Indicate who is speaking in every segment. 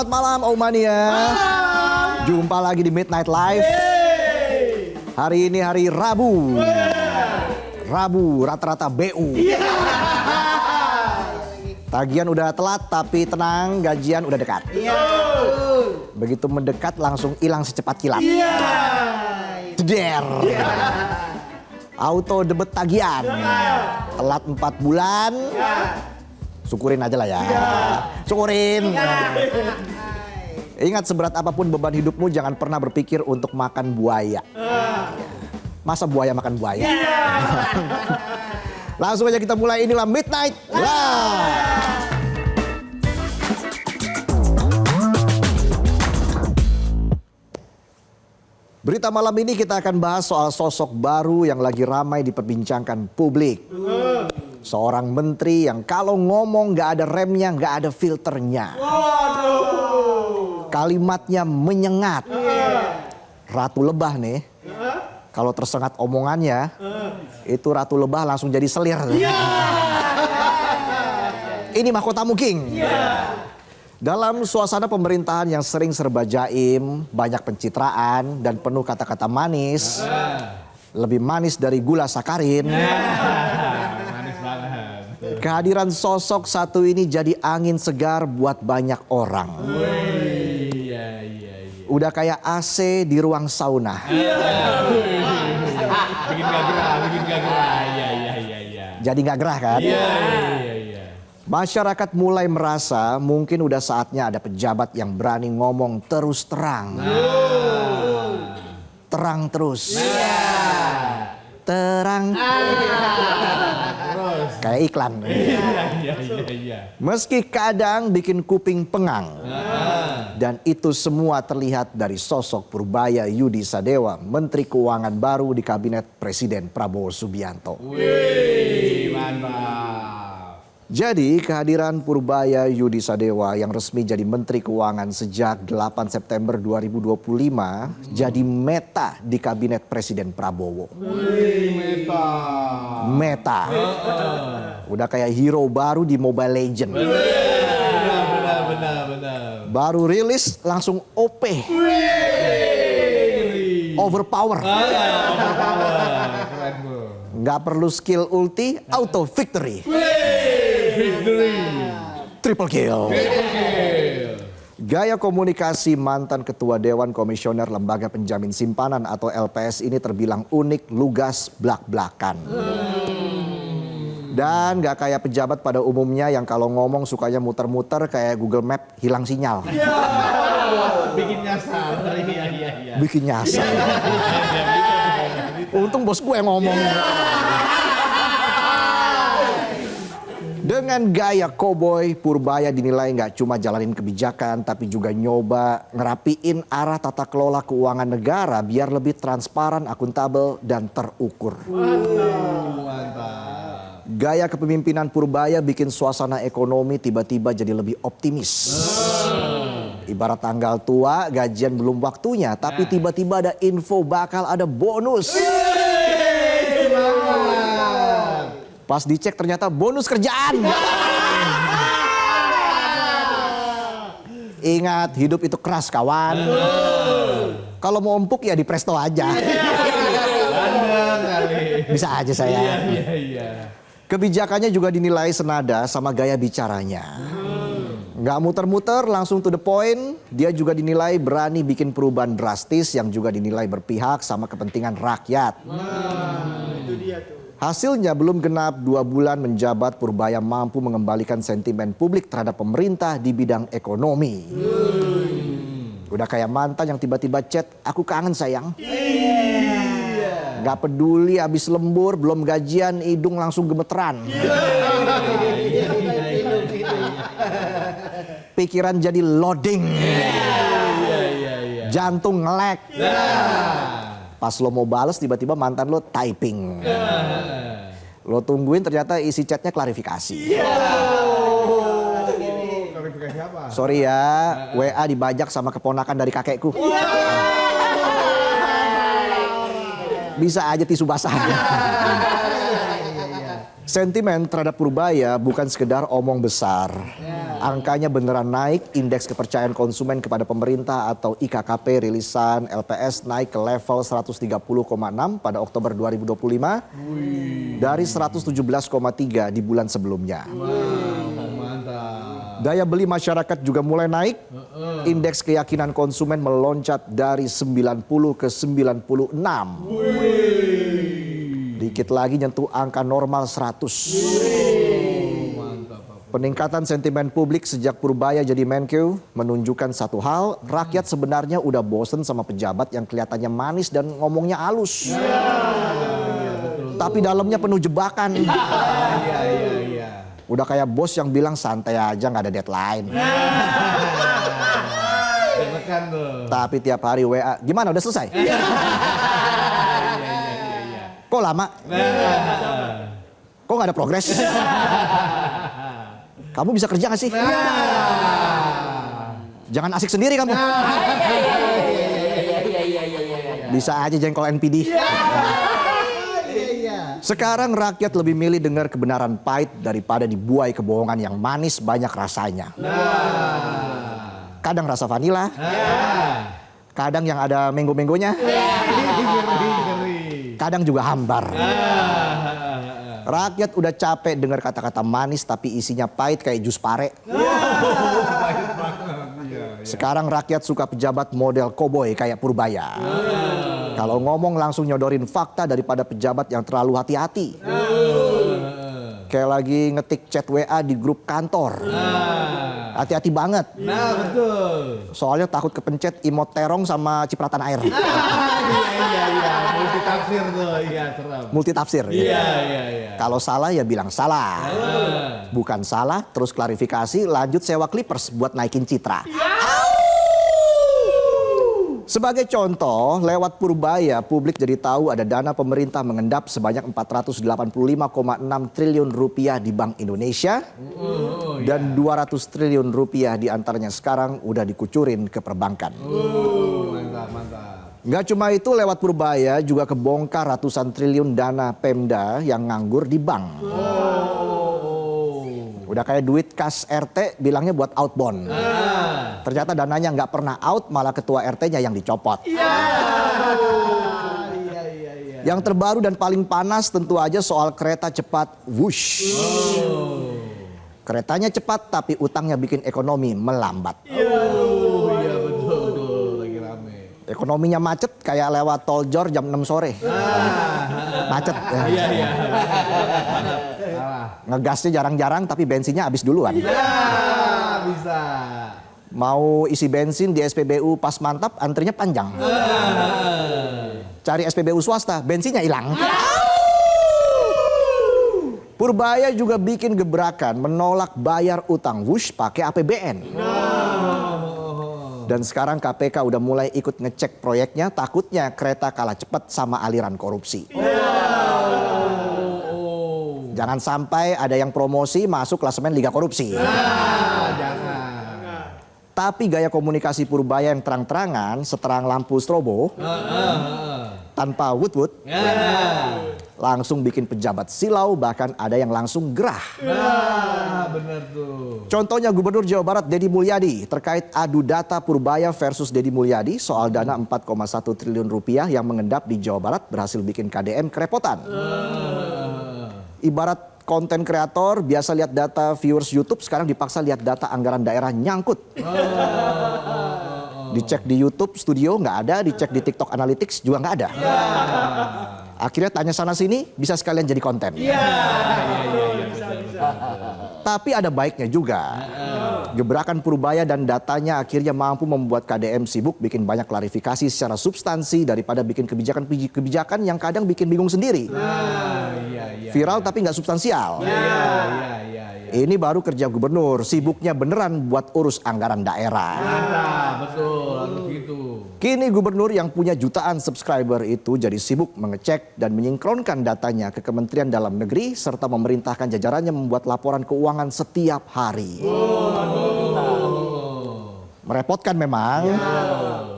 Speaker 1: Selamat malam Omania. Jumpa lagi di Midnight Live. Hari ini hari Rabu. Rabu rata-rata BU. Tagihan udah telat tapi tenang, gajian udah dekat. Begitu mendekat langsung hilang secepat kilat. Jeder. Auto debet tagihan. Telat 4 bulan. Syukurin aja lah ya. Syukurin. Ingat, seberat apapun beban hidupmu, jangan pernah berpikir untuk makan buaya. Masa buaya makan buaya? Langsung aja kita mulai, inilah Midnight Live. Berita malam ini kita akan bahas soal sosok baru yang lagi ramai diperbincangkan publik. Seorang menteri yang kalau ngomong gak ada remnya, gak ada filternya. Kalimatnya menyengat. Ratu Lebah nih, kalau tersengat omongannya, itu Ratu Lebah langsung jadi selir. Ini mahkotamu King. Dalam suasana pemerintahan yang sering serba jaim, banyak pencitraan dan penuh kata-kata manis, lebih manis dari gula sakarin.
Speaker 2: Manis banget.
Speaker 1: Kehadiran sosok satu ini jadi angin segar buat banyak orang. Udah kayak AC di ruang sauna.
Speaker 2: Bikin gak gerah. Iya.
Speaker 1: Jadi nggak gerah kan?
Speaker 2: Iya.
Speaker 1: Masyarakat mulai merasa mungkin udah saatnya ada pejabat yang berani ngomong terus terang. Terang terus. Terang. Kayak iklan.
Speaker 2: Iya.
Speaker 1: Meski kadang bikin kuping pengang. Dan itu semua terlihat dari sosok Purbaya Yudi Sadewa, Menteri Keuangan baru di Kabinet Presiden Prabowo Subianto.
Speaker 2: Wih, mantap.
Speaker 1: Jadi kehadiran Purbaya Yudi Sadewa yang resmi jadi Menteri Keuangan sejak 8 September 2025 jadi meta di Kabinet Presiden Prabowo.
Speaker 2: Wih,
Speaker 1: Meta. Udah kayak hero baru di Mobile Legend.
Speaker 2: Benar.
Speaker 1: Baru rilis langsung OP. Overpower.
Speaker 2: Keren bro.
Speaker 1: Nggak perlu skill ulti, auto victory. Triple kill. Gaya komunikasi mantan Ketua Dewan Komisioner Lembaga Penjamin Simpanan atau LPS ini terbilang unik, lugas, blak-blakan. Dan gak kayak pejabat pada umumnya yang kalau ngomong sukanya muter-muter kayak Google Map hilang sinyal.
Speaker 2: Bikin nyasar. Iya.
Speaker 1: Bikin nyasar. Untung bos gue yang ngomong. Dengan gaya koboi, Purbaya dinilai nggak cuma jalanin kebijakan, tapi juga nyoba ngerapiin arah tata kelola keuangan negara biar lebih transparan, akuntabel, dan terukur.
Speaker 2: Mantap.
Speaker 1: Gaya kepemimpinan Purbaya bikin suasana ekonomi tiba-tiba jadi lebih optimis. Ibarat tanggal tua, gajian belum waktunya, tapi tiba-tiba ada info bakal ada bonus. Pas dicek ternyata bonus kerjaan. Ingat, hidup itu keras kawan. Kalau mau empuk ya di Presto aja. Bisa aja saya.
Speaker 2: Iya.
Speaker 1: Kebijakannya juga dinilai senada sama gaya bicaranya. Nggak muter-muter, langsung to the point. Dia juga dinilai berani bikin perubahan drastis yang juga dinilai berpihak sama kepentingan rakyat.
Speaker 2: Itu dia tuh.
Speaker 1: Hasilnya belum genap 2 bulan menjabat, Purbaya mampu mengembalikan sentimen publik terhadap pemerintah di bidang ekonomi. Udah kayak mantan yang tiba-tiba chat, aku kangen sayang. Gak peduli abis lembur, belum gajian, hidung langsung gemeteran. Pikiran jadi loading. Jantung ngelek. Pas lo mau bales tiba-tiba mantan lo typing. Lo tungguin ternyata isi chatnya klarifikasi.
Speaker 2: Klarifikasi apa?
Speaker 1: Sorry ya, WA dibajak sama keponakan dari kakekku. Bisa aja tisu basah. Sentimen terhadap Purbaya bukan sekedar omong besar. Angkanya beneran naik, indeks kepercayaan konsumen kepada pemerintah atau IKKP rilisan LPS naik ke level 130,6 pada Oktober 2025 dari 117,3 di bulan sebelumnya.
Speaker 2: Mantap.
Speaker 1: Daya beli masyarakat juga mulai naik, indeks keyakinan konsumen meloncat dari 90 ke 96. Dikit lagi nyentuh angka normal 100. Peningkatan sentimen publik sejak Purbaya jadi Menkeu menunjukkan satu hal, rakyat sebenarnya udah bosen sama pejabat yang kelihatannya manis dan ngomongnya halus. Tapi dalamnya penuh jebakan.
Speaker 2: Iya.
Speaker 1: Udah kayak bos yang bilang santai aja nggak ada deadline.
Speaker 2: Tekan tuh.
Speaker 1: Tapi tiap hari WA, gimana udah selesai?
Speaker 2: Iya.
Speaker 1: Kok lama? Kok nggak ada progres? Kamu bisa kerja nggak sih? Jangan asik sendiri kamu. Bisa aja jengkol NPD. Sekarang rakyat lebih milih dengar kebenaran pahit daripada dibuai kebohongan yang manis banyak rasanya. Kadang rasa vanila, kadang yang ada menggo-menggonya, kadang juga hambar. Rakyat udah capek dengar kata-kata manis tapi isinya pahit kayak jus pare. Sekarang rakyat suka pejabat model koboi kayak Purbaya. Kalau ngomong langsung nyodorin fakta daripada pejabat yang terlalu hati-hati. Kayak lagi ngetik chat WA di grup kantor. Hati-hati banget.
Speaker 2: Nah, betul.
Speaker 1: Soalnya takut kepencet emot terong sama cipratan air.
Speaker 2: Iya. Multitafsir tuh, iya serem.
Speaker 1: Multitafsir.
Speaker 2: Iya.
Speaker 1: Kalau salah ya bilang salah. Bukan salah, terus klarifikasi, lanjut sewa clippers buat naikin citra. Sebagai contoh, lewat Purbaya, publik jadi tahu ada dana pemerintah mengendap sebanyak 485,6 triliun rupiah di Bank Indonesia. Dan 200 triliun rupiah diantaranya sekarang udah dikucurin ke perbankan.
Speaker 2: Mantap.
Speaker 1: Nggak cuma itu, lewat Purbaya juga kebongkar ratusan triliun dana Pemda yang nganggur di bank. Udah kayak duit kas RT bilangnya buat outbound. Ternyata dananya nggak pernah out, malah ketua RT-nya yang dicopot. Yang terbaru dan paling panas tentu aja soal kereta cepat Wush. Keretanya cepat tapi utangnya bikin ekonomi melambat.
Speaker 2: Iya betul, lagi rame.
Speaker 1: Ekonominya macet kayak lewat tol Jor jam 6 sore. Macet.
Speaker 2: Iya.
Speaker 1: Ngegasnya jarang-jarang tapi bensinnya habis duluan.
Speaker 2: Bisa.
Speaker 1: Mau isi bensin di SPBU pas mantap antrinya panjang. Cari SPBU swasta bensinnya hilang. Purbaya juga bikin gebrakan menolak bayar utang Wush pakai APBN. Dan sekarang KPK udah mulai ikut ngecek proyeknya, takutnya kereta kalah cepat sama aliran korupsi. Jangan sampai ada yang promosi masuk klasemen Liga Korupsi.
Speaker 2: Jangan.
Speaker 1: Tapi gaya komunikasi Purbaya yang terang-terangan, seterang lampu strobo, tanpa wut-wut, langsung bikin pejabat silau, bahkan ada yang langsung gerah.
Speaker 2: Bener tuh.
Speaker 1: Contohnya Gubernur Jawa Barat Deddy Mulyadi terkait adu data Purbaya versus Deddy Mulyadi soal dana 4,1 triliun rupiah yang mengendap di Jawa Barat berhasil bikin KDM kerepotan. Ibarat konten kreator biasa lihat data viewers YouTube, sekarang dipaksa lihat data anggaran daerah nyangkut. Dicek di YouTube Studio nggak ada, dicek di TikTok Analytics juga nggak ada. Akhirnya tanya sana sini, bisa sekalian jadi konten. Tapi ada baiknya juga. Gebrakan Purbaya dan datanya akhirnya mampu membuat KDM sibuk bikin banyak klarifikasi secara substansi daripada bikin kebijakan yang kadang bikin bingung sendiri. Viral tapi nggak substansial. Ini baru kerja gubernur, sibuknya beneran buat urus anggaran daerah.
Speaker 2: Betul, harus gitu.
Speaker 1: Kini gubernur yang punya jutaan subscriber itu jadi sibuk mengecek dan menyinkronkan datanya ke Kementerian Dalam Negeri serta memerintahkan jajarannya membuat laporan keuangan setiap hari. Merepotkan memang,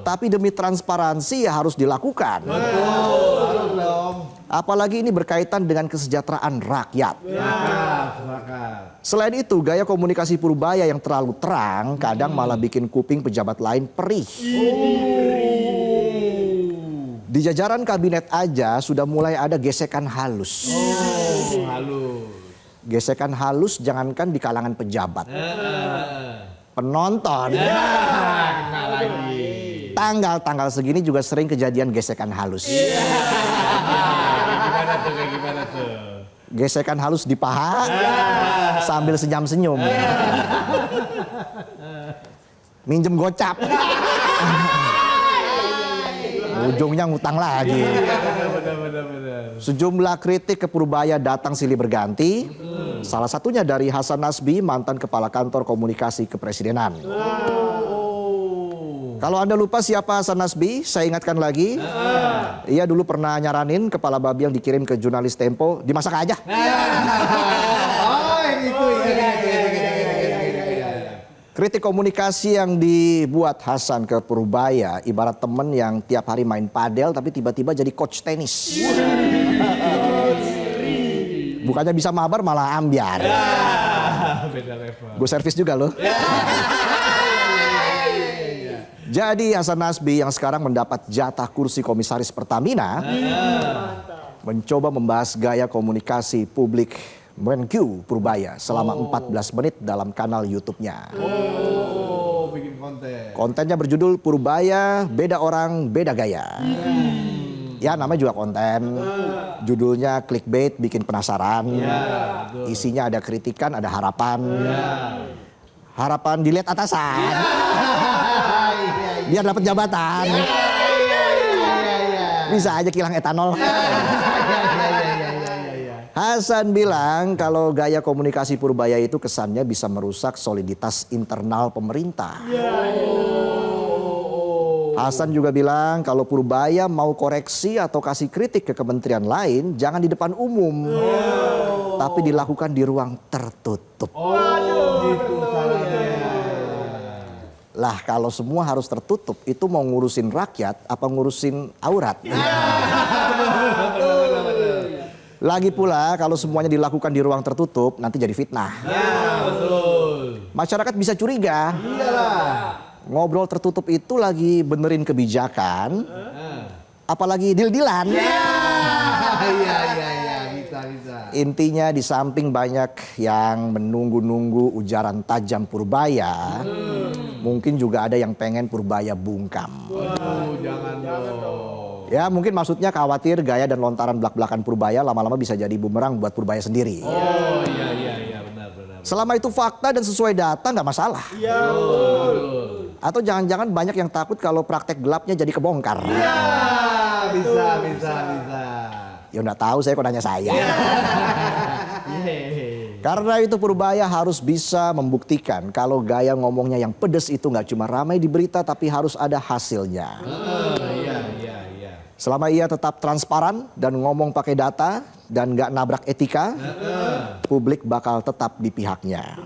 Speaker 1: tapi demi transparansi ya harus dilakukan.
Speaker 2: Harus dong.
Speaker 1: Apalagi ini berkaitan dengan kesejahteraan rakyat.
Speaker 2: Sepakat.
Speaker 1: Selain itu, gaya komunikasi Purbaya yang terlalu terang kadang malah bikin kuping pejabat lain perih. Di jajaran kabinet aja sudah mulai ada gesekan halus.
Speaker 2: Halus.
Speaker 1: Gesekan halus jangankan di kalangan pejabat. Penonton.
Speaker 2: Kena lagi.
Speaker 1: Tanggal-tanggal segini juga sering kejadian gesekan halus.
Speaker 2: Gimana tuh?
Speaker 1: Gesekan halus di paha sambil senyum-senyum. Minjem gocap. Ujungnya ngutang lagi.
Speaker 2: Benar.
Speaker 1: Sejumlah kritik ke Purbaya datang silih berganti. Salah satunya dari Hasan Nasbi, mantan Kepala Kantor Komunikasi Kepresidenan. Kalau Anda lupa siapa Hasan Nasbi, saya ingatkan lagi. Ia dulu pernah nyaranin kepala babi yang dikirim ke jurnalis Tempo, dimasak aja.
Speaker 2: Oh, yang itu ya.
Speaker 1: Kritik komunikasi yang dibuat Hasan ke Purbaya ibarat temen yang tiap hari main padel tapi tiba-tiba jadi coach tenis. Bukannya bisa mabar malah ambiar.
Speaker 2: Beda level.
Speaker 1: Gue servis juga loh. Jadi Hasan Nasbi yang sekarang mendapat jatah kursi komisaris Pertamina mencoba membahas gaya komunikasi publik Menkyu Purbaya selama 14 menit dalam kanal YouTube-nya.
Speaker 2: Oh, bikin konten.
Speaker 1: Kontennya berjudul Purbaya Beda Orang Beda Gaya. Ya namanya juga konten. Judulnya clickbait, bikin penasaran. Isinya ada kritikan, ada harapan. Harapan dilihat atasan. Biar dapat jabatan. Bisa aja kilang etanol. Hasan bilang kalau gaya komunikasi Purbaya itu kesannya bisa merusak soliditas internal pemerintah. Hasan juga bilang kalau Purbaya mau koreksi atau kasih kritik ke kementerian lain jangan di depan umum. Tapi dilakukan di ruang tertutup.
Speaker 2: Gitu salahnya.
Speaker 1: Lah kalau semua harus tertutup itu mau ngurusin rakyat apa ngurusin aurat? Lagi pula kalau semuanya dilakukan di ruang tertutup nanti jadi fitnah.
Speaker 2: Betul.
Speaker 1: Masyarakat bisa curiga. Ngobrol tertutup itu lagi benerin kebijakan. Apalagi deal-dealan.
Speaker 2: Iya, bisa.
Speaker 1: Intinya di samping banyak yang menunggu-nunggu ujaran tajam Purbaya, mungkin juga ada yang pengen Purbaya bungkam.
Speaker 2: Jangan dong.
Speaker 1: Ya mungkin maksudnya khawatir gaya dan lontaran belak-belakan Purbaya lama-lama bisa jadi bumerang buat Purbaya sendiri.
Speaker 2: Oh iya benar.
Speaker 1: Selama itu fakta dan sesuai data nggak masalah.
Speaker 2: Betul.
Speaker 1: Atau jangan-jangan banyak yang takut kalau praktek gelapnya jadi kebongkar.
Speaker 2: Bisa.
Speaker 1: Ya nggak tahu saya kok nanya saya. Karena itu Purbaya harus bisa membuktikan kalau gaya ngomongnya yang pedes itu nggak cuma ramai di berita tapi harus ada hasilnya.
Speaker 2: Iya.
Speaker 1: Selama ia tetap transparan dan ngomong pakai data dan nggak nabrak etika, publik bakal tetap di pihaknya.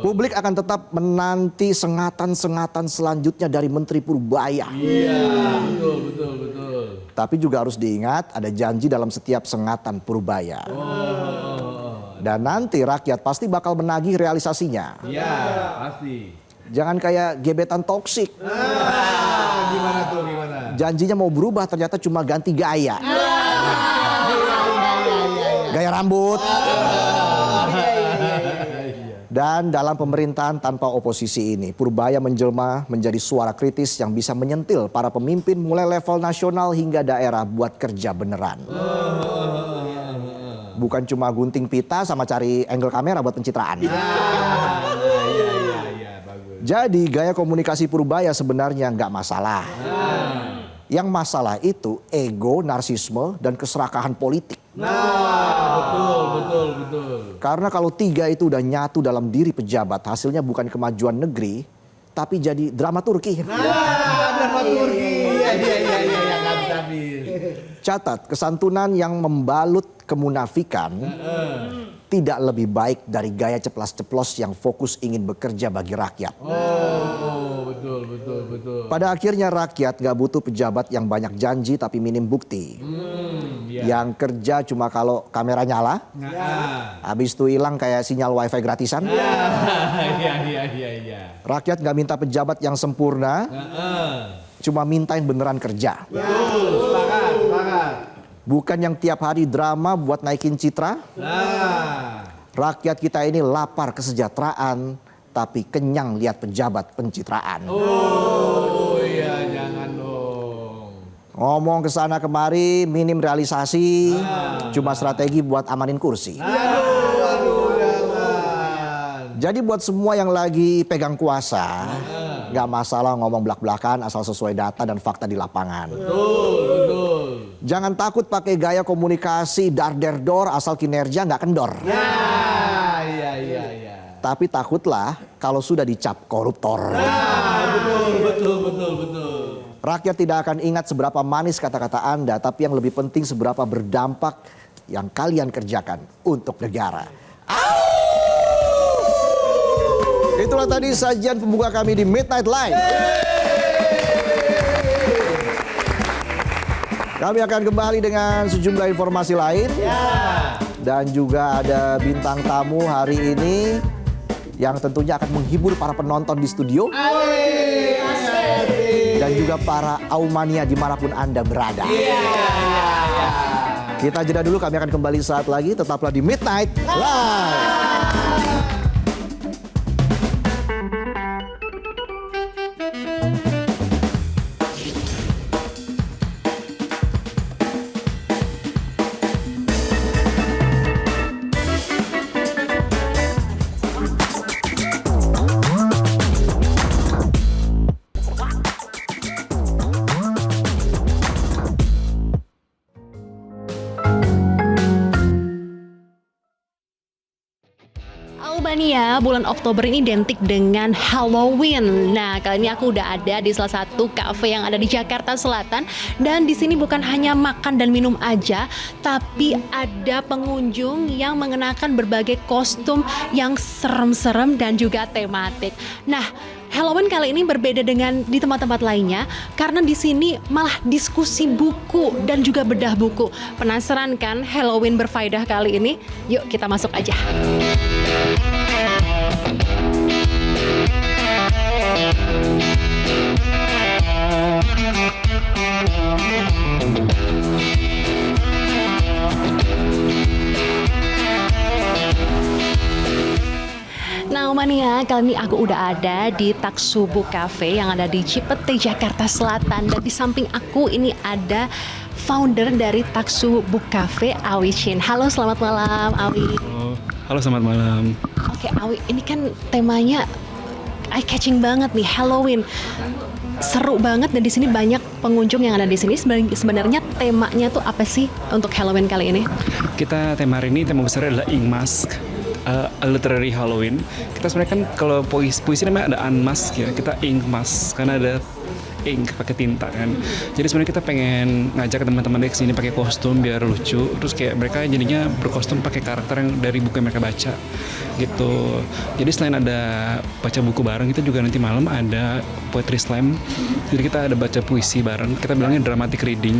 Speaker 1: Publik akan tetap menanti sengatan-sengatan selanjutnya dari Menteri Purbaya.
Speaker 2: Iya, betul.
Speaker 1: Tapi juga harus diingat ada janji dalam setiap sengatan Purbaya. Dan nanti rakyat pasti bakal menagih realisasinya.
Speaker 2: Iya, pasti.
Speaker 1: Jangan kayak gebetan toksik.
Speaker 2: Gimana?
Speaker 1: Janjinya mau berubah ternyata cuma ganti gaya. Gaya rambut. Dan dalam pemerintahan tanpa oposisi ini, Purbaya menjelma menjadi suara kritis yang bisa menyentil para pemimpin mulai level nasional hingga daerah buat kerja beneran. Bukan cuma gunting pita sama cari angle kamera buat pencitraan.
Speaker 2: Iya, bagus.
Speaker 1: Jadi gaya komunikasi Purbaya sebenarnya nggak masalah. Yang masalah itu ego, narsisme, dan keserakahan politik.
Speaker 2: Betul.
Speaker 1: Karena kalau tiga itu udah nyatu dalam diri pejabat, hasilnya bukan kemajuan negeri, tapi jadi dramaturgi.
Speaker 2: Dramaturgi. Iya, nggak bisa habis.
Speaker 1: Catat, kesantunan yang membalut kemunafikan tidak lebih baik dari gaya ceplas-ceplos yang fokus ingin bekerja bagi rakyat.
Speaker 2: Oh, betul. betul.
Speaker 1: Pada akhirnya rakyat gak butuh pejabat yang banyak janji tapi minim bukti. Yang kerja cuma kalau kamera nyala, habis itu hilang kayak sinyal wifi gratisan.
Speaker 2: Iya.
Speaker 1: Rakyat gak minta pejabat yang sempurna, cuma minta yang beneran kerja.
Speaker 2: Sepakat.
Speaker 1: Bukan yang tiap hari drama buat naikin citra. Rakyat kita ini lapar kesejahteraan, tapi kenyang lihat pejabat pencitraan.
Speaker 2: Oh iya, jangan dong.
Speaker 1: Ngomong kesana kemari minim realisasi, cuma strategi buat amanin kursi.
Speaker 2: Aduh, jangan.
Speaker 1: Jadi buat semua yang lagi pegang kuasa, nggak masalah ngomong belak-belakan asal sesuai data dan fakta di lapangan.
Speaker 2: Betul.
Speaker 1: Jangan takut pakai gaya komunikasi dar-der-dor asal kinerja nggak kendor.
Speaker 2: Iya.
Speaker 1: Tapi takutlah kalau sudah dicap koruptor.
Speaker 2: Betul.
Speaker 1: Rakyat tidak akan ingat seberapa manis kata-kata Anda, tapi yang lebih penting seberapa berdampak yang kalian kerjakan untuk negara. Itulah tadi sajian pembuka kami di Midnight Live. Kami akan kembali dengan sejumlah informasi lain. Dan juga ada bintang tamu hari ini yang tentunya akan menghibur para penonton di studio. Dan juga para Aumania dimanapun Anda berada. Kita jeda dulu, kami akan kembali saat lagi. Tetaplah di Midnight Live.
Speaker 3: Albania, bulan Oktober ini identik dengan Halloween. Nah, kali ini aku udah ada di salah satu kafe yang ada di Jakarta Selatan. Dan di sini bukan hanya makan dan minum aja, tapi ada pengunjung yang mengenakan berbagai kostum yang serem-serem dan juga tematik. Nah, Halloween kali ini berbeda dengan di tempat-tempat lainnya karena di sini malah diskusi buku dan juga bedah buku. Penasaran kan Halloween berfaedah kali ini? Yuk kita masuk aja. Nah, Mania, kali ini aku udah ada di Taksubu Cafe yang ada di Cipete, Jakarta Selatan. Dan di samping aku ini ada founder dari Taksubu Cafe, Awi Chin. Halo, selamat malam, Awi.
Speaker 4: Halo, selamat malam.
Speaker 3: Oke, Awi, ini kan temanya eye-catching banget nih, Halloween. Seru banget dan di sini banyak pengunjung yang ada di sini. Sebenarnya temanya tuh apa sih untuk Halloween kali ini?
Speaker 4: Tema hari ini, tema besar adalah Ink Mask. A literary Halloween. Kita sebenarnya kan kalau puisi namanya ada unmask ya, kita ink mask karena ada ink pakai tinta kan. Jadi sebenarnya kita pengen ngajak teman-teman ke sini pakai kostum biar lucu. Terus kayak mereka jadinya berkostum pakai karakter yang dari buku yang mereka baca gitu. Jadi selain ada baca buku bareng, kita juga nanti malam ada poetry slam. Jadi kita ada baca puisi bareng. Kita bilangnya dramatic reading.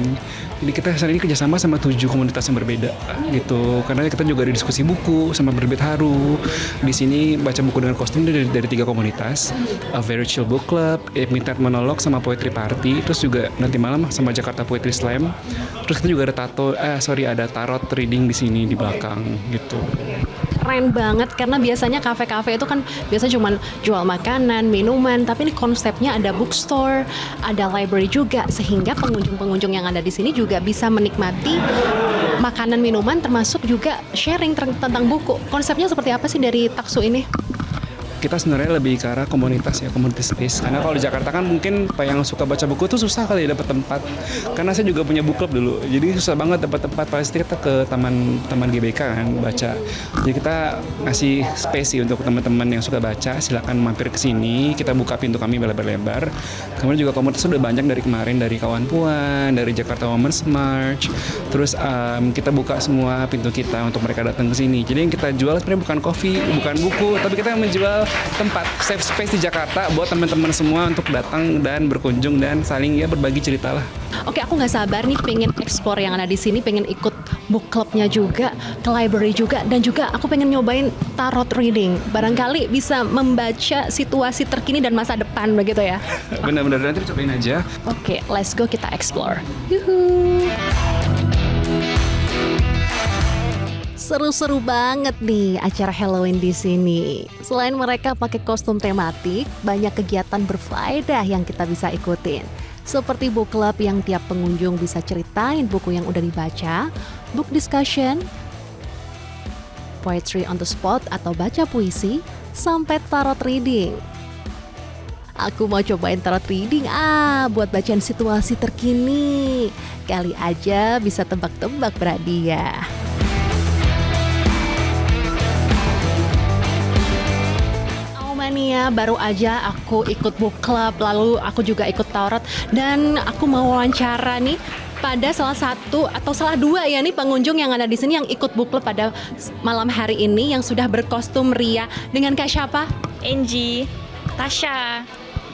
Speaker 4: Jadi kita saat ini kerjasama sama 7 komunitas yang berbeda gitu. Karena kita juga ada diskusi buku sama Berbit Haru. Di sini baca buku dengan kostum dari 3 komunitas. A Very Chill Book Club, Midnight Monologue sama Poetry Party. Terus juga nanti malam sama Jakarta Poetry Slam. Terus kita juga ada tarot reading di sini di belakang gitu.
Speaker 3: Keren banget karena biasanya kafe-kafe itu kan biasa cuma jual makanan, minuman, tapi ini konsepnya ada bookstore, ada library juga sehingga pengunjung-pengunjung yang ada di sini juga bisa menikmati makanan, minuman termasuk juga sharing tentang buku. Konsepnya seperti apa sih dari Taksu ini?
Speaker 4: Kita sebenarnya lebih ke arah komunitas ya, community space. Karena kalau di Jakarta kan mungkin yang suka baca buku tuh susah kali dapat tempat. Karena saya juga punya book club dulu, jadi susah banget dapat tempat. Pasti kita ke taman GBK kan baca. Jadi kita ngasih space sih untuk teman-teman yang suka baca, silakan mampir ke sini. Kita buka pintu kami lebar-lebar. Kemudian juga komunitas udah banyak dari kemarin, dari Kawan Puan, dari Jakarta Women's March. Terus kita buka semua pintu kita untuk mereka datang ke sini. Jadi yang kita jual sebenarnya bukan kopi, bukan buku, tapi kita menjual tempat safe space di Jakarta buat teman-teman semua untuk datang dan berkunjung dan saling ya berbagi cerita lah.
Speaker 3: Oke, aku nggak sabar nih pengen explore yang ada di sini, pengen ikut book clubnya juga, ke library juga, dan juga aku pengen nyobain tarot reading. Barangkali bisa membaca situasi terkini dan masa depan begitu ya.
Speaker 4: Benar-benar nanti cobain aja.
Speaker 3: Oke, let's go kita explore. Yuhu. Seru-seru banget nih acara Halloween di sini. Selain mereka pakai kostum tematik, banyak kegiatan berfaedah yang kita bisa ikutin. Seperti book club yang tiap pengunjung bisa ceritain buku yang udah dibaca, book discussion, poetry on the spot atau baca puisi, sampai tarot reading. Aku mau cobain tarot reading buat bacaan situasi terkini. Kali aja bisa tebak-tebak berhadiah. Mania, baru aja aku ikut book club, lalu aku juga ikut tarot, dan aku mau wawancara nih pada salah satu atau salah dua ya nih pengunjung yang ada di sini yang ikut book club pada malam hari ini yang sudah berkostum ria. Dengan Kak siapa?
Speaker 5: Angie, Tasha.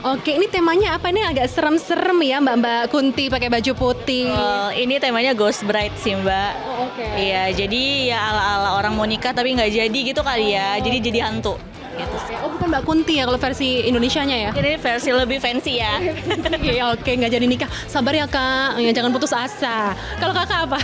Speaker 3: Oke, ini temanya apa nih? Agak serem-serem ya Mbak Kunti pakai baju putih.
Speaker 5: Ini temanya Ghost Bride sih Mbak.
Speaker 3: Oh, oke.
Speaker 5: Iya, jadi ya ala-ala orang mau nikah tapi nggak jadi gitu kali ya. Jadi hantu. Gitu sih.
Speaker 3: Oh, bukan Mbak Kunti ya kalau versi Indonesianya ya?
Speaker 5: Ini versi lebih fancy ya.
Speaker 3: Iya, oke, nggak jadi nikah. Sabar ya Kak, ya, jangan putus asa. Kalau Kakak apa?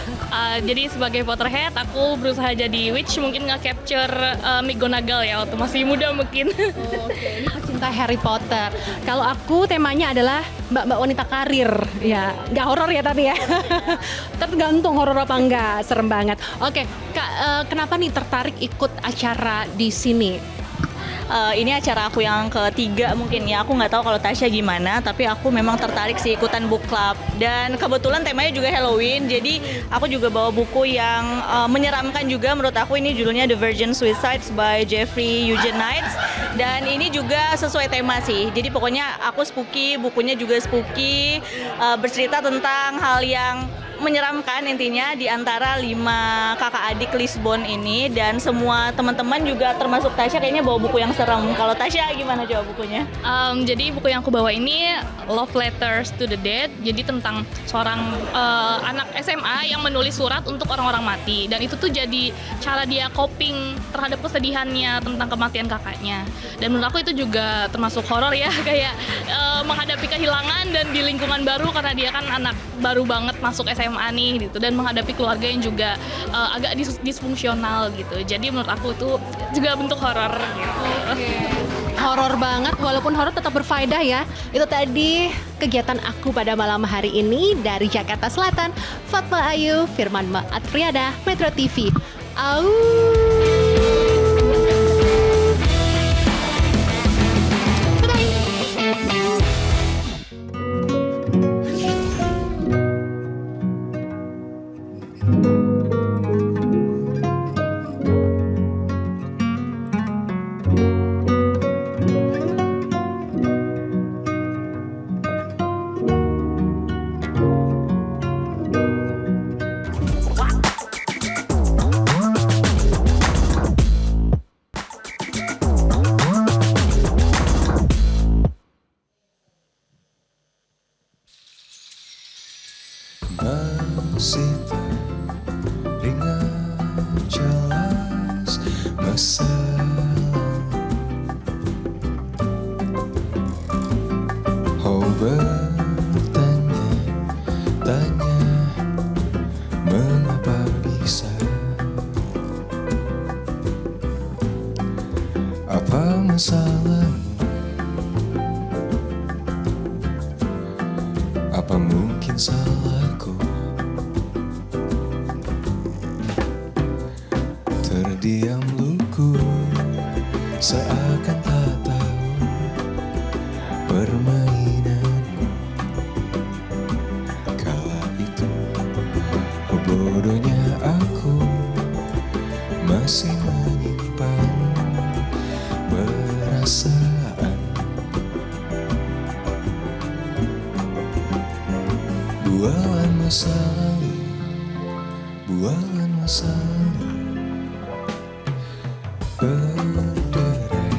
Speaker 6: Jadi sebagai Potterhead aku berusaha jadi witch, mungkin nge-capture McGonagall ya waktu masih muda mungkin.
Speaker 3: Oke, ini pecinta Harry Potter. Kalau aku temanya adalah mbak-mbak wanita karir. Ya, nggak horor ya tapi ya. Tergantung horor apa enggak, serem banget. Oke, Kak, kenapa nih tertarik ikut acara di sini?
Speaker 5: Ini acara aku yang ketiga mungkin ya. Aku nggak tahu kalau Tasya gimana, tapi aku memang tertarik sih ikutan book club. Dan kebetulan temanya juga Halloween, jadi aku juga bawa buku yang menyeramkan juga. Menurut aku ini judulnya The Virgin Suicides by Jeffrey Eugene Knights. Dan ini juga sesuai tema sih. Jadi pokoknya aku spooky, bukunya juga spooky, bercerita tentang hal yang menyeramkan intinya di antara 5 kakak adik Lisbon ini, dan semua teman-teman juga termasuk Tasya kayaknya bawa buku yang serem. Kalau Tasya gimana coba bukunya?
Speaker 6: Jadi buku yang aku bawa ini Love Letters to the Dead. Jadi tentang seorang anak SMA yang menulis surat untuk orang-orang mati, dan itu tuh jadi cara dia coping terhadap kesedihannya tentang kematian kakaknya. Dan menurut aku itu juga termasuk horor ya, kayak menghadapi kehilangan dan di lingkungan baru karena dia kan anak baru banget masuk SMA nih gitu, dan menghadapi keluarga yang juga agak disfungsional gitu. Jadi menurut aku itu juga bentuk horor gitu.
Speaker 3: Horor banget, walaupun horor tetap berfaedah ya. Itu tadi kegiatan aku pada malam hari ini dari Jakarta Selatan. Fatma Ayu, Firman Atriada, Metro TV. Au.
Speaker 7: Masih teringat jelas masa oh bertanya-tanya mengapa bisa, apa masalahmu, apa mungkin salahku. Terdiam lugu seakan tak tahu permainanmu. Kala itu bodohnya aku masih menyimpan perasaan. Bualan masa lalu, bualan masa lalu. Berderai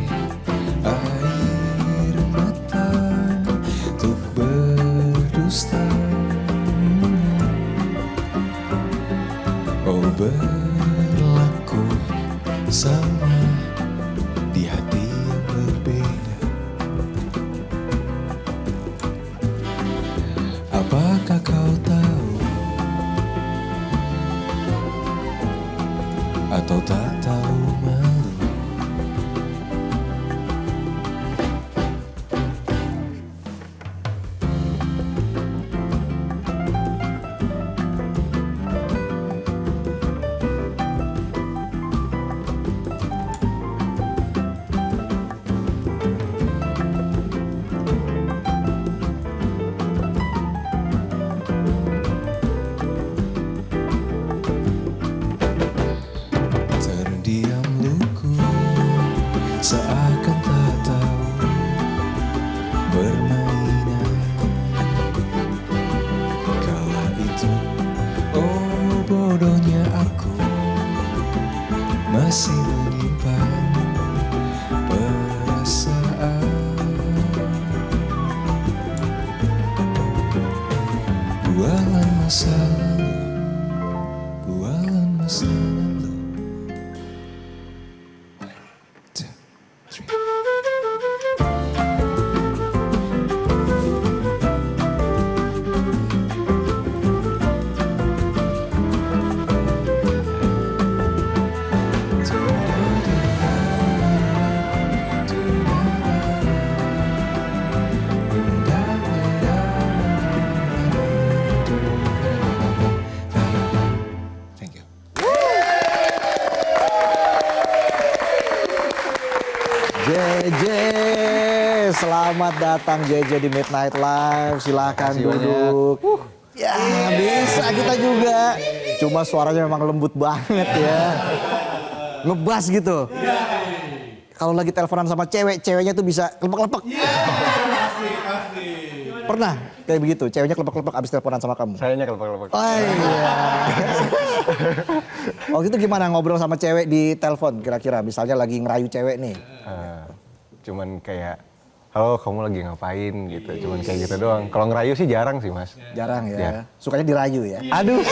Speaker 7: Apakah kau tahu atau tak tahu malu? Terdiam luku seakan tak tahu permainan. Kala itu, oh bodohnya aku masih menyimpan perasaan. Bualan masa lalu, bualan masa lalu. Two, three. Thank you.
Speaker 1: JJ, selamat datang JJ di Midnight Live. Silahkan
Speaker 2: Makasih
Speaker 1: duduk. Ya bisa kita juga. Cuma suaranya memang lembut banget ya. Ngebas gitu. Kalau lagi teleponan sama cewek, ceweknya tuh bisa kelepek-kelepek. Pernah kayak begitu, ceweknya kelepek-kelepek abis teleponan sama kamu?
Speaker 8: Sayanya kelepek-kelepek.
Speaker 1: Oh iya. Waktu itu gimana ngobrol sama cewek di telepon kira-kira? Misalnya lagi ngerayu cewek nih.
Speaker 8: Cuman kayak, halo kamu lagi ngapain gitu. Cuman kayak gitu doang. Kalau ngerayu sih jarang sih mas.
Speaker 1: Jarang ya.
Speaker 8: Ya.
Speaker 1: Sukanya dirayu ya.
Speaker 8: Aduh.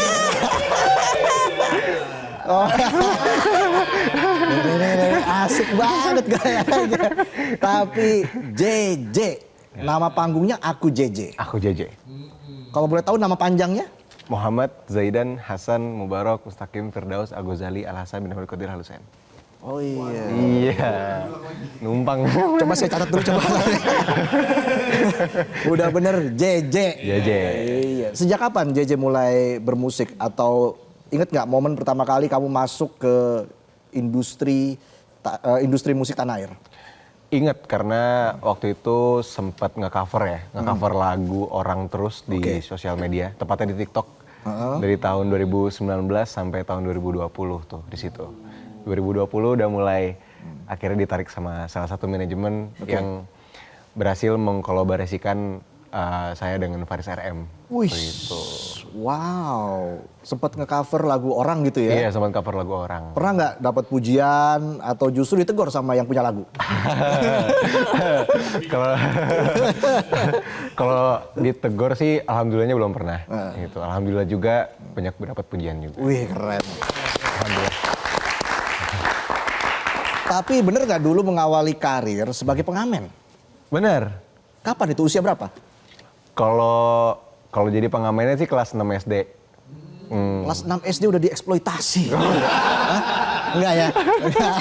Speaker 1: Oh. Ini asik banget kayaknya. Tapi JJ, nama panggungnya Aku JJ.
Speaker 8: Aku JJ.
Speaker 1: Kalau boleh tahu nama panjangnya?
Speaker 8: Muhammad Zaidan Hasan Mubarak Mustaqim Firdaus Al-Ghazali Al-Hasan bin Ahmad Qadir Al-Husain.
Speaker 1: Oh iya.
Speaker 8: Iya. Numpang.
Speaker 1: Coba saya catat dulu coba. Udah bener JJ.
Speaker 8: JJ.
Speaker 1: Iya. Sejak kapan JJ mulai bermusik atau inget nggak momen pertama kali kamu masuk ke industri musik tanah air?
Speaker 8: Ingat karena waktu itu sempat nge-cover ya, nge-cover lagu orang terus di sosial media, tepatnya di TikTok. Dari tahun 2019 sampai tahun 2020 tuh di situ. 2020 udah mulai akhirnya ditarik sama salah satu manajemen yang berhasil mengkolaborasikan saya dengan Faris RM.
Speaker 1: Wih,
Speaker 8: Gitu.
Speaker 1: wow, sempat nge-cover lagu orang gitu ya?
Speaker 8: Iya, sempat cover lagu orang.
Speaker 1: Pernah nggak dapat pujian atau justru ditegur sama yang punya lagu?
Speaker 8: Kalau kalau ditegur sih alhamdulillahnya belum pernah. Gitu. Alhamdulillah juga banyak dapat pujian juga.
Speaker 1: Wih, keren.
Speaker 8: Alhamdulillah.
Speaker 1: Tapi bener nggak dulu mengawali karir sebagai pengamen?
Speaker 8: Bener.
Speaker 1: Kapan itu, usia berapa?
Speaker 8: Kalau jadi pengamennya sih kelas 6 SD.
Speaker 1: Kelas 6 SD udah dieksploitasi. Hah? Enggak ya? Enggak.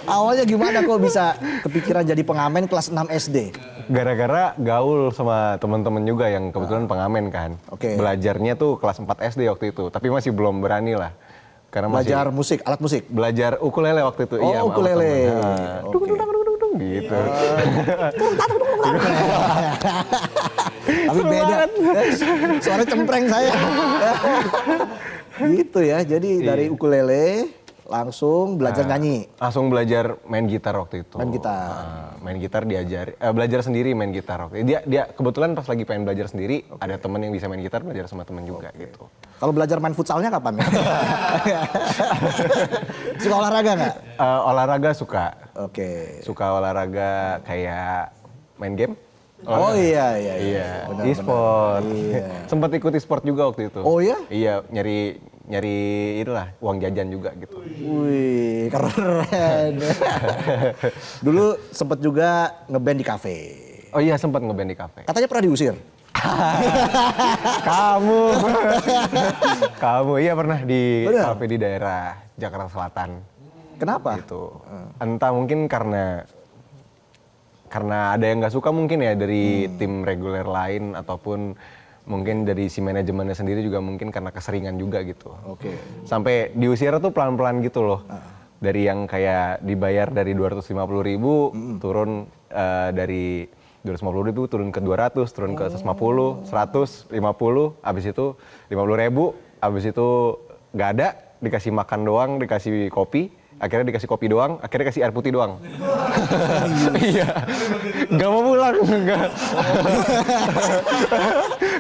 Speaker 1: Awalnya gimana kok bisa kepikiran jadi pengamen kelas 6 SD?
Speaker 8: Gara-gara gaul sama teman-teman juga yang kebetulan pengamen kan.
Speaker 1: Oke.
Speaker 8: Belajarnya tuh kelas 4 SD waktu itu, tapi masih belum berani lah. Karena masih
Speaker 1: Belajar musik, alat musik?
Speaker 8: belajar ukulele waktu itu.
Speaker 1: Oh,
Speaker 8: iya, sama
Speaker 1: ukulele.
Speaker 8: temen. Nah,
Speaker 1: Oke.
Speaker 8: dung, gitu.
Speaker 1: Tapi beda. Suara cempreng saya. Gitu ya, jadi dari ukulele langsung belajar nyanyi.
Speaker 8: Langsung belajar main gitar waktu itu.
Speaker 1: Main gitar.
Speaker 8: Main gitar diajar, belajar sendiri main gitar waktu itu. Dia kebetulan pas lagi pengen belajar sendiri, ada temen yang bisa main gitar, belajar sama temen juga gitu.
Speaker 1: Kalau belajar main futsalnya kapan? Suka olahraga nggak?
Speaker 8: Olahraga suka.
Speaker 1: Oke.
Speaker 8: Suka olahraga kayak main game.
Speaker 1: Oh iya.
Speaker 8: Iya,
Speaker 1: Benar,
Speaker 8: e-sport.
Speaker 1: benar. Iya.
Speaker 8: Sempat ikut e-sport juga waktu itu.
Speaker 1: Oh iya?
Speaker 8: Iya, nyari inilah uang jajan juga gitu.
Speaker 1: Wih, keren. Dulu sempet juga ngeband di kafe.
Speaker 8: Oh iya, sempat ngeband di kafe.
Speaker 1: Katanya pernah diusir.
Speaker 8: Kamu. Kamu iya pernah di
Speaker 1: Bener?
Speaker 8: kafe di daerah Jakarta Selatan.
Speaker 1: Kenapa?
Speaker 8: Gitu. Entah mungkin karena ada yang nggak suka mungkin ya dari tim reguler lain ataupun mungkin dari si manajemennya sendiri juga mungkin karena keseringan juga gitu.
Speaker 1: Oke.
Speaker 8: Sampai diusir tuh pelan-pelan gitu loh. Dari yang kayak dibayar dari 250.000 turun dari 250.000 turun ke 200, turun ke 150, 100, 50, habis itu 50.000, habis itu nggak ada, dikasih makan doang, dikasih kopi, akhirnya dikasih kopi doang, akhirnya kasih air putih doang. Iya, nggak mau pulang,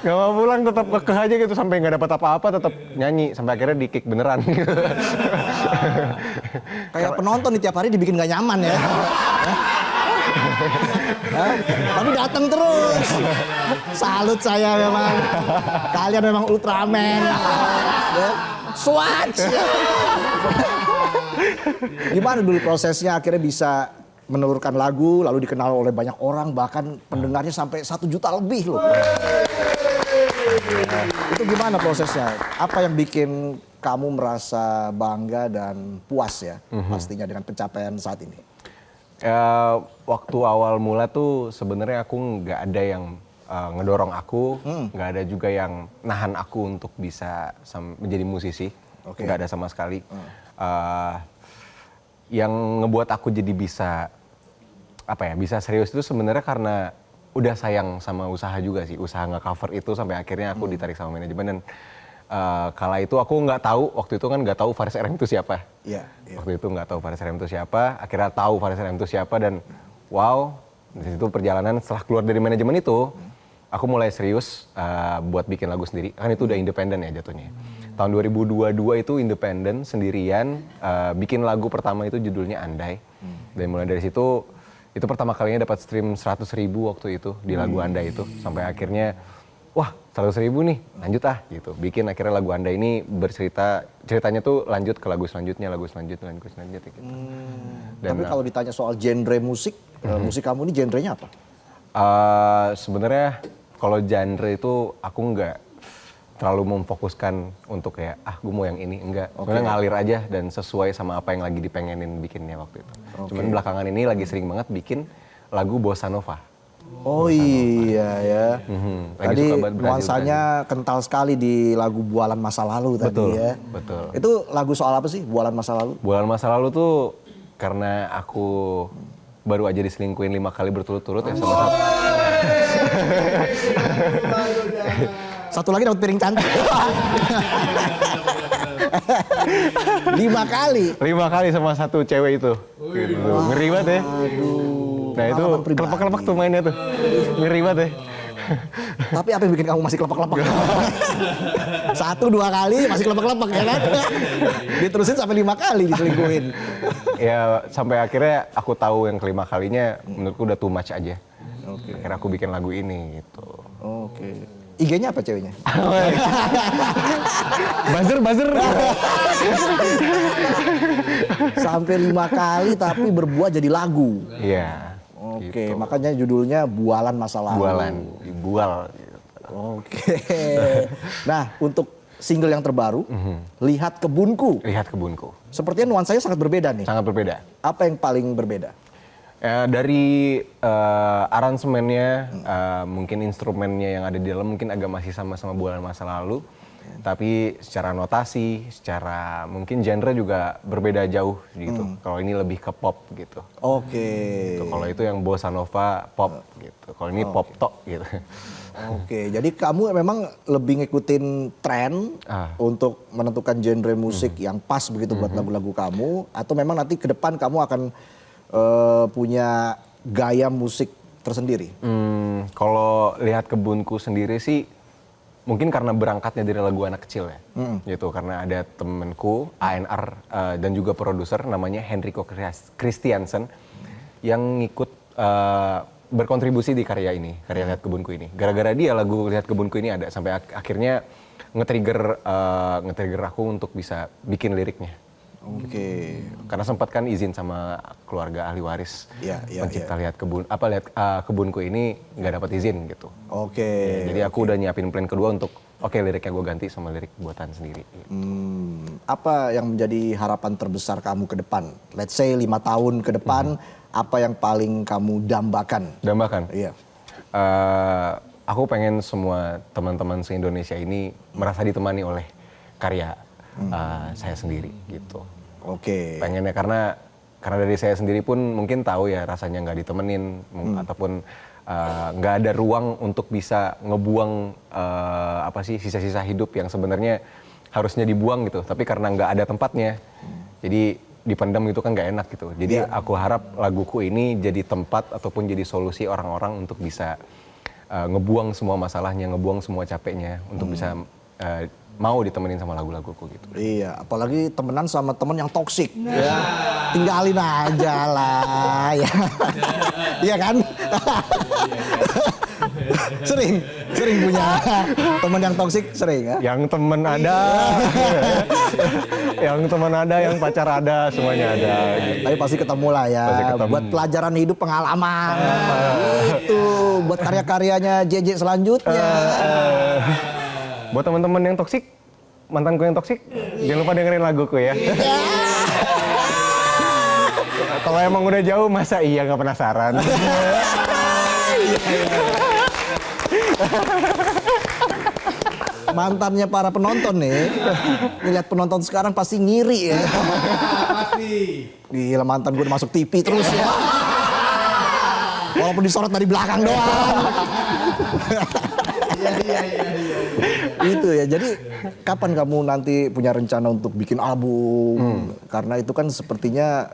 Speaker 8: nggak mau pulang, tetap kekeh aja gitu sampai nggak dapat apa-apa, tetap nyanyi sampai akhirnya di kick beneran.
Speaker 1: Kayak penonton nih tiap hari dibikin gak nyaman ya. Hah? Tapi datang terus. Salut saya memang. Kalian memang Ultraman. Ya. Swatch. Gimana dulu prosesnya akhirnya bisa menelurkan lagu lalu dikenal oleh banyak orang bahkan pendengarnya sampai 1 juta lebih loh. Itu gimana prosesnya? Apa yang bikin kamu merasa bangga dan puas ya pastinya dengan pencapaian saat ini?
Speaker 8: Waktu awal mula tuh sebenarnya aku nggak ada yang ngedorong aku, nggak ada juga yang nahan aku untuk bisa menjadi musisi, nggak ada sama sekali. Yang ngebuat aku jadi bisa bisa serius itu sebenarnya karena udah sayang sama usaha juga sih, usaha nge-cover itu sampai akhirnya aku ditarik sama manajemen dan kala itu aku nggak tahu, waktu itu kan nggak tahu Faris RM itu siapa.
Speaker 1: Iya.
Speaker 8: Waktu itu nggak tahu Faris RM itu siapa, akhirnya tahu Faris RM itu siapa dan wow, di situ perjalanan setelah keluar dari manajemen itu, aku mulai serius buat bikin lagu sendiri. Kan itu udah independen ya jatuhnya. Tahun 2022 itu independen sendirian, bikin lagu pertama itu judulnya Andai. Dan mulai dari situ, itu pertama kalinya dapat stream 100.000 waktu itu di lagu Andai itu. Sampai akhirnya, wah 100.000 nih, lanjut gitu. Bikin akhirnya lagu Andai ini ceritanya tuh lanjut ke lagu selanjutnya gitu.
Speaker 1: Tapi kalau ditanya soal genre musik, musik kamu ini genrenya apa?
Speaker 8: Sebenarnya kalau genre itu aku nggak terlalu memfokuskan untuk kayak gue mau yang ini, enggak. Sebenarnya ngalir aja dan sesuai sama apa yang lagi dipengenin bikinnya waktu itu. Cuman belakangan ini lagi sering banget bikin lagu bossa nova.
Speaker 1: Oh iya ya. Tadi
Speaker 8: suka banget
Speaker 1: nuansanya kental sekali di lagu Bualan Masa Lalu tadi ya.
Speaker 8: Betul.
Speaker 1: Itu lagu soal apa sih Bualan Masa Lalu?
Speaker 8: Bualan masa lalu tuh karena aku baru aja diselingkuhin 5 kali berturut-turut ya sama satu.
Speaker 1: Satu lagi dapat piring cantik. 5 kali.
Speaker 8: 5 kali sama satu cewek itu. Gitu. Ngeri banget ya. Nah itu kelepak-kelepak tuh mainnya tuh. Ngeri banget ya.
Speaker 1: Tapi apa yang bikin kamu masih kelepek-kelepek? 1, 2 kali masih kelepek-kelepek ya kan? Diterusin sampai 5 kali diselingkuhin.
Speaker 8: Ya sampai akhirnya aku tahu yang kelima kalinya menurutku udah too much aja. Akhirnya aku bikin lagu ini gitu.
Speaker 1: Oke. IG-nya apa ceweknya?
Speaker 8: Buzzer.
Speaker 1: Sampai 5 kali tapi berbuah jadi lagu.
Speaker 8: Iya.
Speaker 1: Oke,
Speaker 8: gitu.
Speaker 1: makanya judulnya Bualan Masa Lalu.
Speaker 8: Bual.
Speaker 1: Oke. Nah, untuk single yang terbaru, Lihat Kebunku.
Speaker 8: Lihat Kebunku.
Speaker 1: Sepertinya nuansanya sangat berbeda nih.
Speaker 8: Sangat berbeda.
Speaker 1: Apa yang paling berbeda?
Speaker 8: Dari aransemennya, mungkin instrumennya yang ada di dalam mungkin agak masih sama-sama Bualan Masa Lalu. Tapi secara notasi, secara mungkin genre juga berbeda jauh gitu. Kalau ini lebih ke pop gitu.
Speaker 1: Oke.
Speaker 8: Gitu. Kalau itu yang bossa nova pop gitu. Kalau ini pop tok gitu.
Speaker 1: Oke, jadi kamu memang lebih ngikutin tren untuk menentukan genre musik yang pas begitu buat lagu-lagu kamu, atau memang nanti ke depan kamu akan punya gaya musik tersendiri?
Speaker 8: Kalau Lihat Kebunku sendiri sih mungkin karena berangkatnya dari lagu anak kecil ya, gitu. Karena ada temenku A&R dan juga produser namanya Henrico Christiansen yang ngikut berkontribusi di karya Lihat Kebunku ini. Gara-gara dia lagu Lihat Kebunku ini ada sampai akhirnya nge-trigger aku untuk bisa bikin liriknya.
Speaker 1: Oke.
Speaker 8: Karena sempat kan izin sama keluarga ahli waris
Speaker 1: Iya,
Speaker 8: pencipta lihat kebunku ini nggak dapat izin gitu.
Speaker 1: Oke.
Speaker 8: Jadi aku udah nyiapin plan kedua untuk liriknya gue ganti sama lirik buatan sendiri.
Speaker 1: Apa yang menjadi harapan terbesar kamu ke depan? Let's say 5 tahun ke depan, apa yang paling kamu dambakan?
Speaker 8: Dambakan.
Speaker 1: Iya.
Speaker 8: Aku pengen semua teman-teman se-Indonesia ini merasa ditemani oleh karya saya sendiri gitu.
Speaker 1: Oke.
Speaker 8: Pengennya karena dari saya sendiri pun mungkin tahu ya rasanya nggak ditemenin ataupun nggak ada ruang untuk bisa ngebuang sisa-sisa hidup yang sebenarnya harusnya dibuang gitu. Tapi karena nggak ada tempatnya, jadi dipendam gitu kan nggak enak gitu. Jadi aku harap laguku ini jadi tempat ataupun jadi solusi orang-orang untuk bisa ngebuang semua masalahnya, ngebuang semua capeknya untuk bisa mau ditemenin sama lagu-laguku gitu.
Speaker 1: Iya, apalagi temenan sama temen yang toksik. Ya. Tinggalin aja lah. Ya. Iya kan? sering punya temen yang toksik, sering ya?
Speaker 8: Yang temen ada, yang temen ada, yang pacar ada, semuanya ada. Gitu.
Speaker 1: Tapi pasti ketemu lah ya,
Speaker 8: Pasti ketemu.
Speaker 1: buat pelajaran hidup, pengalaman. Itu, buat karya-karyanya JJ selanjutnya.
Speaker 8: Buat teman-teman yang toksik, mantanku yang toksik, jangan lupa dengerin laguku ya. Kalau emang udah jauh, masa iya nggak penasaran?
Speaker 1: Mantannya para penonton nih, ngeliat penonton sekarang pasti ngiri ya.
Speaker 2: Pasti.
Speaker 1: Gila, mantan gue udah masuk TV terus ya. Walaupun disorot dari belakang doang.
Speaker 2: Iya.
Speaker 1: Itu ya, jadi kapan kamu nanti punya rencana untuk bikin album? Karena itu kan sepertinya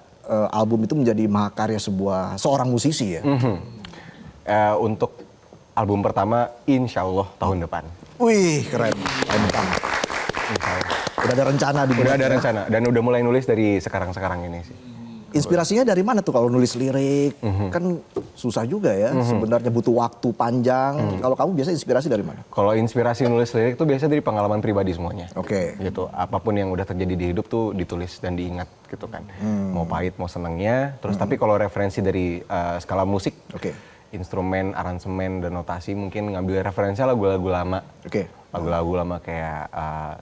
Speaker 1: album itu menjadi mahakarya seorang musisi ya.
Speaker 8: Untuk album pertama, insya Allah tahun depan.
Speaker 1: Wih, keren. Tahun depan.
Speaker 8: Insya Allah.
Speaker 1: Udah ada rencana
Speaker 8: Udah ada
Speaker 1: ya?
Speaker 8: rencana dan udah mulai nulis dari sekarang ini sih.
Speaker 1: Inspirasinya dari mana tuh kalau nulis lirik? Kan susah juga ya, sebenarnya butuh waktu panjang. Kalau kamu biasa inspirasi dari mana?
Speaker 8: Kalau inspirasi nulis lirik tuh biasa dari pengalaman pribadi semuanya.
Speaker 1: Oke.
Speaker 8: Gitu. Apapun yang udah terjadi di hidup tuh ditulis dan diingat gitu kan. Mau pahit, mau senengnya. Terus tapi kalau referensi dari skala musik,
Speaker 1: Oke.
Speaker 8: instrumen, aransemen dan notasi mungkin ngambil referensi lagu-lagu lama.
Speaker 1: Oke.
Speaker 8: Lagu-lagu lama kayak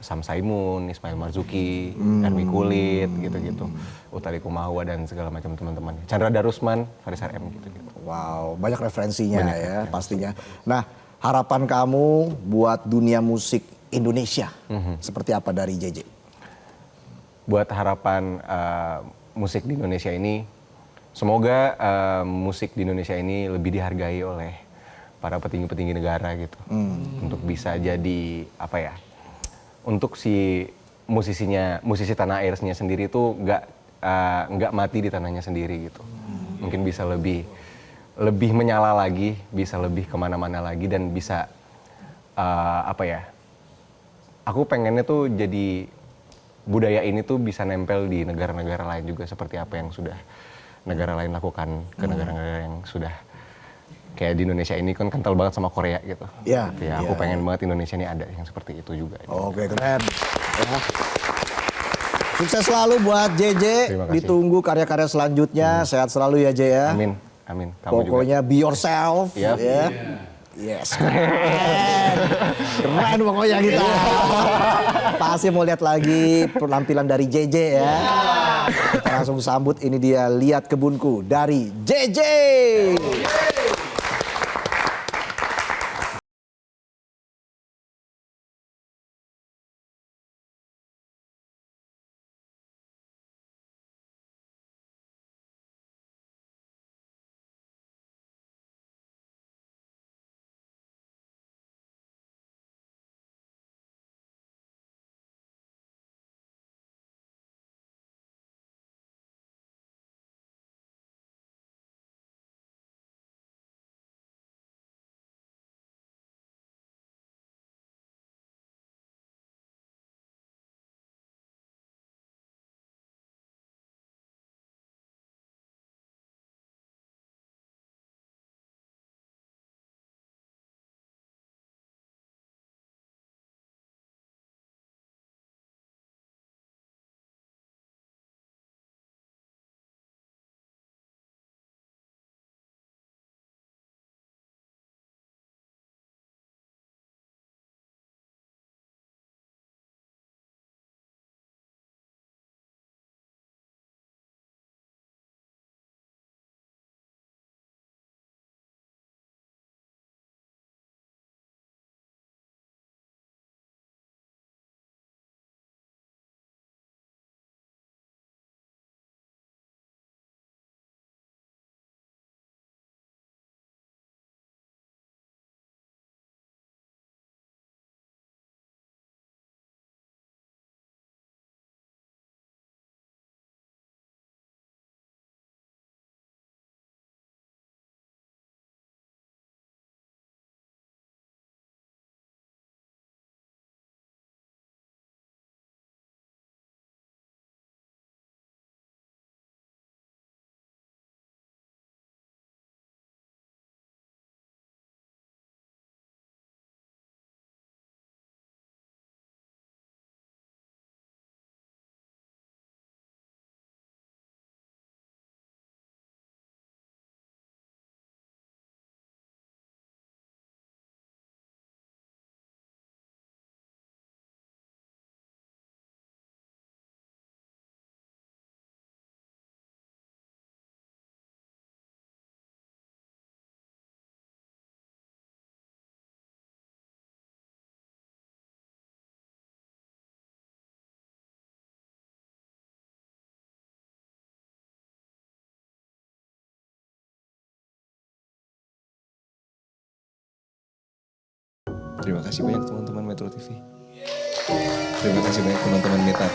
Speaker 8: Sam Saimun, Ismail Marzuki, Ermi Kulit gitu-gitu. Utari Kumawa dan segala macam teman-teman. Chandra Darusman, Faris RM gitu-gitu.
Speaker 1: Wow, banyak referensinya
Speaker 8: Banyak,
Speaker 1: ya pastinya. Nah, harapan kamu buat dunia musik Indonesia seperti apa dari JJ?
Speaker 8: Buat harapan musik di Indonesia ini, semoga musik di Indonesia ini lebih dihargai oleh para petinggi-petinggi negara gitu. Untuk bisa jadi untuk si musisi tanah airnya sendiri itu nggak mati di tanahnya sendiri gitu. Mungkin bisa lebih menyala lagi, bisa lebih kemana-mana lagi dan bisa aku pengennya tuh jadi budaya ini tuh bisa nempel di negara-negara lain juga seperti apa yang sudah negara lain lakukan ke negara-negara yang sudah kayak di Indonesia ini kan kental banget sama Korea gitu.
Speaker 1: Iya.
Speaker 8: Ya, aku pengen banget Indonesia ini ada yang seperti itu juga.
Speaker 1: Oke, keren. Ya. Sukses selalu buat JJ.
Speaker 8: Terima kasih.
Speaker 1: Ditunggu karya-karya selanjutnya. Sehat selalu ya, J ya.
Speaker 8: Amin, amin. Kamu juga.
Speaker 1: Pokoknya be yourself.
Speaker 8: Yap.
Speaker 1: Ya. Yes, keren. Keren pokoknya kita. Pasti mau lihat lagi penampilan dari JJ ya. Kita langsung sambut, ini dia Lihat Kebunku dari JJ.
Speaker 7: Terima kasih banyak teman-teman Metro TV. Terima kasih banyak teman-teman Meta.